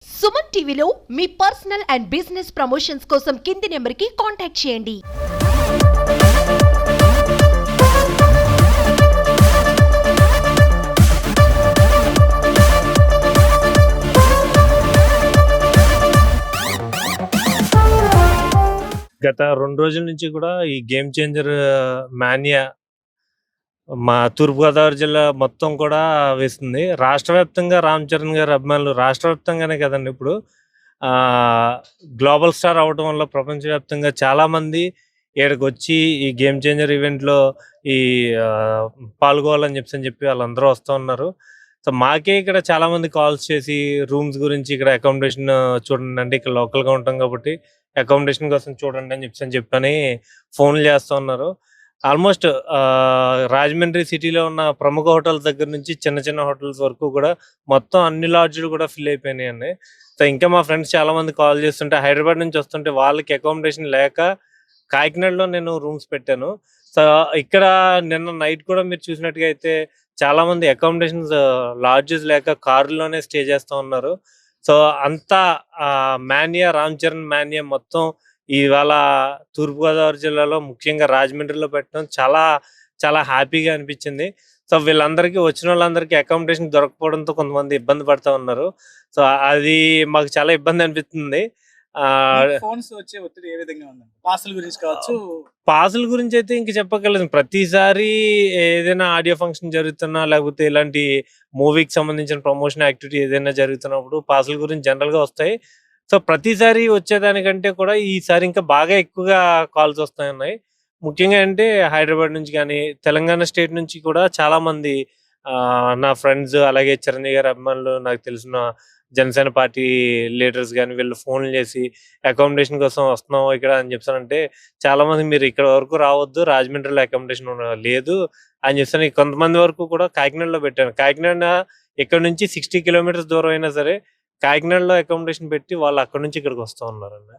సుమన్ టీవీలో మీ personal and business promotions కోసం కింది నెంబర్కి కాంటాక్ట్ చేయండి. గత 2 రోజుల నుంచి కూడా ఈ గేమ్ చేంజర్ మానియా మా తూర్పుగోదావరి జిల్లా మొత్తం కూడా వేస్తుంది. రాష్ట్ర వ్యాప్తంగా రామ్ చరణ్ గారి అభిమానులు రాష్ట్ర వ్యాప్తంగానే కదండి ఇప్పుడు గ్లోబల్ స్టార్ అవ్వడం వల్ల ప్రపంచవ్యాప్తంగా చాలామంది ఇక్కడికొచ్చి ఈ గేమ్ చేంజర్ ఈవెంట్‌లో ఈ పాల్గొవాలని చెప్పి వాళ్ళందరూ వస్తూ ఉన్నారు. సో, మాకే ఇక్కడ చాలామంది కాల్స్ చేసి రూమ్స్ గురించి ఇక్కడ అకామిడేషన్ చూడండి అంటే ఇక్కడ లోకల్‌గా ఉంటాం కాబట్టి అకామిడేషన్ కోసం చూడండి అని చెప్పని ఫోన్లు చేస్తూ ఉన్నారు. ఆల్మోస్ట్ రాజమండ్రి సిటీలో ఉన్న ప్రముఖ హోటల్స్ దగ్గర నుంచి చిన్న చిన్న హోటల్స్ వరకు కూడా మొత్తం అన్ని లాడ్జ్‌లు కూడా ఫిల్ అయిపోయినాయండి. సో, ఇంకా మా ఫ్రెండ్స్ చాలామంది కాల్ చేస్తుంటే హైదరాబాద్ నుంచి వస్తుంటే వాళ్ళకి అకామిడేషన్ లేక కాకినాడలో నేను రూమ్స్ పెట్టాను. సో, ఇక్కడ నిన్న నైట్ కూడా మీరు చూసినట్టుగా అయితే చాలామంది అకామిడేషన్స్ లాడ్జెస్ లేక కార్‌లోనే స్టే చేస్తా ఉన్నారు. సో, అంతా మానియా రామ్ చరణ్ మానియా మొత్తం ఇవాళ తూర్పుగోదావరి జిల్లాలో ముఖ్యంగా రాజమండ్రిలో పెట్టడం చాలా చాలా హ్యాపీగా అనిపించింది. సో, వీళ్ళందరికీ వచ్చినోళ్ళందరికీ అకామిడేషన్ దొరకకపోవడంతో కొంతమంది ఇబ్బంది పడతా ఉన్నారు. సో, అది మాకు చాలా ఇబ్బంది అనిపిస్తుంది. ఫోన్స్ వచ్చే ఒత్తిడి ఏ విధంగా ఉందండి? పాసుల గురించి కావచ్చు. పాసుల గురించయితే ఇంక చెప్పక్కర్లేదు. ప్రతిసారి ఏదైనా ఆడియో ఫంక్షన్ జరుగుతున్నా, లేకపోతే ఇలాంటి మూవీకి సంబంధించిన ప్రమోషన్ యాక్టివిటీ ఏదైనా జరుగుతున్నప్పుడు పాసుల గురించి జనరల్‌గా వస్తాయి. సో, ప్రతిసారి వచ్చేదానికంటే కూడా ఈసారి ఇంకా బాగా ఎక్కువగా కాల్స్ వస్తున్నాయి. ముఖ్యంగా అంటే హైదరాబాద్ నుంచి గానీ, తెలంగాణ స్టేట్ నుంచి కూడా చాలామంది నా ఫ్రెండ్స్ అలాగే చిరంజీవి గారి అభిమానులు నాకు తెలిసిన జనసేన పార్టీ లీడర్స్ గానీ వీళ్ళు ఫోన్లు చేసి అకామిడేషన్ కోసం వస్తున్నాం ఇక్కడ అని చెప్పానంటే చాలామంది మీరు ఇక్కడ వరకు రావద్దు, రాజమండ్రిలో అకామిడేషన్ లేదు అని చెప్పని కొంతమంది వరకు కూడా కాకినాడలో పెట్టాను. కాకినాడ ఇక్కడ నుంచి 60 కిలోమీటర్స్ దూరం అయినా సరే కాకినాడలో అకామిడేషన్ పెట్టి వాళ్ళు అక్కడి నుంచి ఇక్కడికి వస్తూ ఉన్నారండి.